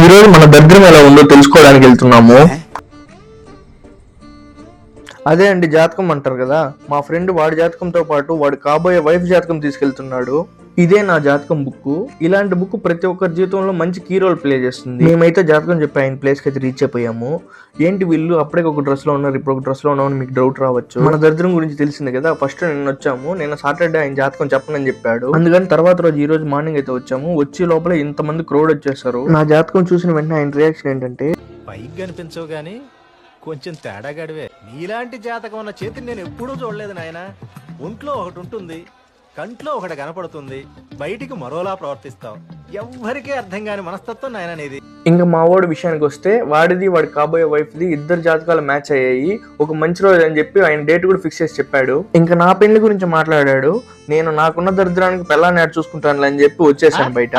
ఈ రోజు మన దరిద్రం ఎలా ఉందో తెలుసుకోవడానికి వెళ్తున్నాము. అదే అండి జాతకం అంటారు కదా, మా ఫ్రెండ్ వాడి జాతకంతో పాటు వాడు కాబోయే వైఫ్ జాతకం తీసుకెళ్తున్నాడు. ఇదే నా జాతకం బుక్. ఇలాంటి బుక్ ప్రతి ఒక్కరి జీవితంలో మంచి కీ రోల్ ప్లే చేస్తుంది. మేమైతే జాతకం చెప్పి ఆయన ప్లేస్ కి అయితే రీచ్ అయిపోయాము. ఏంటి వీళ్ళు అప్పుడే ఒక డ్రెస్ లో ఉన్నారు, ఇప్పుడు ఒక డ్రెస్ లో ఉన్నామని మీకు డౌట్ రావచ్చు. మన దరిద్రం గురించి తెలిసింది కదా, ఫస్ట్ నిన్న వచ్చాము. నిన్న సాటర్డే ఆయన జాతకం చెప్పనని చెప్పాడు. అందుకని తర్వాత రోజు ఈ రోజు మార్నింగ్ అయితే వచ్చాము. వచ్చే లోపల ఇంతమంది క్రౌడ్ వచ్చేసారు. నా జాతకం చూసిన వెంటనే ఆయన రియాక్షన్ ఏంటంటే, పైకి కనిపించవు గాని కొంచెం తేడా గడివే. నీలాంటి జాతకం ఉన్న చేతిని నేను ఎప్పుడూ చూడలేదు నాయన. ఒంట్లో ఒకటి ఉంటుంది, కంట్లో ఒకటి కనపడుతుంది, బయటికి మరోలా ప్రవర్తిస్తావు. ఎవ్వరికీ అర్థం కాని మనస్తత్వం నాయన నీది. ఇంకా మా వాడి విషయానికి వస్తే వాడిది వాడి కాబోయే వైఫ్ ది ఇద్దరు జాతకాలు మ్యాచ్ అయ్యాయి. ఒక మంచి రోజు అని చెప్పి ఆయన డేట్ కూడా ఫిక్స్ చేసి చెప్పాడు. ఇంకా నా పెళ్లి గురించి మాట్లాడాడు. నేను నాకున్న దరిద్రానికి పెళ్ళాన్ని చూసుకుంటాను అని చెప్పి వచ్చేసాను బయట.